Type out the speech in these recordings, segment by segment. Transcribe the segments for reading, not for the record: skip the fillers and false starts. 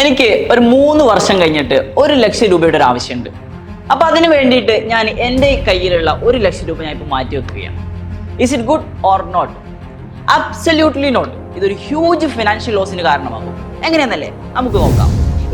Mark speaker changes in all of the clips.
Speaker 1: എനിക്ക് ഒരു 3 വർഷം കഴിഞ്ഞിട്ട് 1 ലക്ഷം രൂപയുടെ ഒരു ആവശ്യമുണ്ട്. അപ്പൊ അതിന് വേണ്ടിയിട്ട് ഞാൻ എൻ്റെ കയ്യിലുള്ള 1 ലക്ഷം രൂപ ഞാൻ ഇപ്പോൾ മാറ്റി വെക്കുകയാണ്. Is it good or not? Absolutely not. ഇതൊരു ഹ്യൂജ് ഫിനാൻഷ്യൽ ലോസിന് കാരണമാകും. എങ്ങനെയെന്നല്ലേ നമുക്ക് നോക്കാം.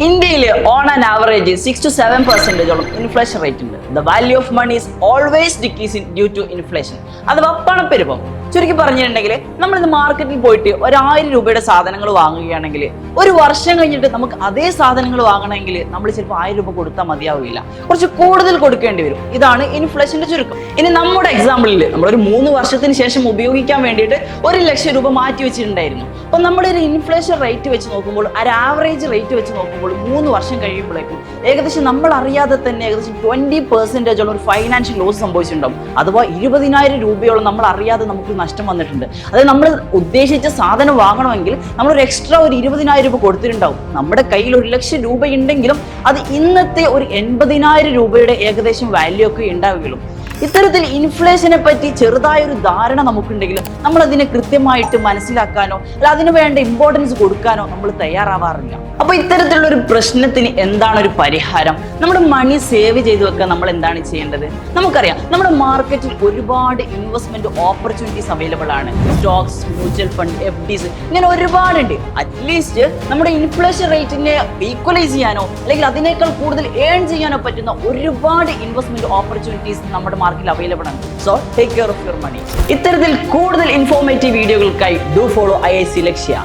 Speaker 1: ഇന്ത്യയിൽ on an average 6 to 7% inflation rate ഉണ്ട്. The value of money is always decreasing due to inflation. അഥവാ പണപ്പെരുപ്പം. ചുരുക്കി പറഞ്ഞിട്ടുണ്ടെങ്കിൽ നമ്മൾ ഇന്ന് മാർക്കറ്റിൽ പോയിട്ട് 1000 രൂപയുടെ സാധനങ്ങൾ വാങ്ങുകയാണെങ്കിൽ 1 വർഷം കഴിഞ്ഞിട്ട് നമുക്ക് അതേ സാധനങ്ങൾ വാങ്ങണമെങ്കിൽ നമ്മൾ ചിലപ്പോൾ 1000 രൂപ കൊടുത്താൽ മതിയാവില്ല, കുറച്ച് കൂടുതൽ കൊടുക്കേണ്ടി വരും. ഇതാണ് ഇൻഫ്ലേഷന്റെ ചുരുക്കം. ഇനി നമ്മുടെ എക്സാമ്പിളിൽ നമ്മളൊരു 3 വർഷത്തിന് ശേഷം ഉപയോഗിക്കാൻ വേണ്ടിയിട്ട് 1 ലക്ഷം രൂപ മാറ്റി വെച്ചിട്ടുണ്ടായിരുന്നു. അപ്പം നമ്മുടെ ഒരു ഇൻഫ്ലേഷൻ റേറ്റ് വെച്ച് നോക്കുമ്പോൾ, ഒരു ആവറേജ് റേറ്റ് വെച്ച് നോക്കുമ്പോൾ 3 വർഷം കഴിയുമ്പോഴേക്കും ഏകദേശം നമ്മൾ അറിയാതെ തന്നെ ഏകദേശം 20% ഒരു ഫൈനാൻഷ്യൽ ലോസ് സംഭവിച്ചിട്ടുണ്ടാവും. അഥവാ 20,000 രൂപയോളം നമ്മൾ അറിയാതെ നമുക്ക് നഷ്ടം വന്നിട്ടുണ്ട്. അതായത് നമ്മൾ ഉദ്ദേശിച്ച സാധനം വാങ്ങണമെങ്കിൽ നമ്മളൊരു എക്സ്ട്രാ ഒരു 20,000 രൂപ കൊടുത്തിട്ടുണ്ടാവും. നമ്മുടെ കയ്യിൽ 1 ലക്ഷം രൂപ ഉണ്ടെങ്കിലും അത് ഇന്നത്തെ ഒരു 80,000 രൂപയുടെ ഏകദേശം വാല്യൂ ഒക്കെ ഉണ്ടാവുകയുള്ളൂ. ഇത്തരത്തിൽ ഇൻഫ്ലേഷനെ പറ്റി ചെറുതായൊരു ധാരണ നമുക്കുണ്ടെങ്കിലും നമ്മൾ അതിനെ കൃത്യമായിട്ട് മനസ്സിലാക്കാനോ അല്ല അതിന് വേണ്ട ഇമ്പോർട്ടൻസ് കൊടുക്കാനോ നമ്മൾ തയ്യാറാവാറില്ല. അപ്പൊ ഇത്തരത്തിലുള്ള ഒരു പ്രശ്നത്തിന് എന്താണ് ഒരു പരിഹാരം? നമ്മുടെ മണി സേവ് ചെയ്ത് വെക്കാൻ നമ്മൾ എന്താണ് ചെയ്യേണ്ടത്? നമുക്കറിയാം, നമ്മുടെ മാർക്കറ്റിൽ ഒരുപാട് ഇൻവെസ്റ്റ്മെന്റ് ഓപ്പർച്യൂണിറ്റീസ് അവൈലബിൾ ആണ്. സ്റ്റോക്സ്, മ്യൂച്വൽ ഫണ്ട്, FDs, ഇങ്ങനെ ഒരുപാടുണ്ട്. അറ്റ്ലീസ്റ്റ് നമ്മുടെ ഇൻഫ്ലേഷൻ റേറ്റിനെ ഈക്വലൈസ് ചെയ്യാനോ അല്ലെങ്കിൽ അതിനേക്കാൾ കൂടുതൽ ഏൺ ചെയ്യാനോ പറ്റുന്ന ഒരുപാട് ഇൻവെസ്റ്റ്മെന്റ് ഓപ്പർച്യൂണിറ്റീസ് നമ്മുടെ മാർക്കറ്റിൽ അവൈലബിൾ ആണ്. So take care of your money. ഇത്തരത്തിൽ കൂടുതൽ ഇൻഫോർമേറ്റീവ് വീഡിയോകൾക്കായി ഡു ഫോളോ IIC ലക്ഷ്യ.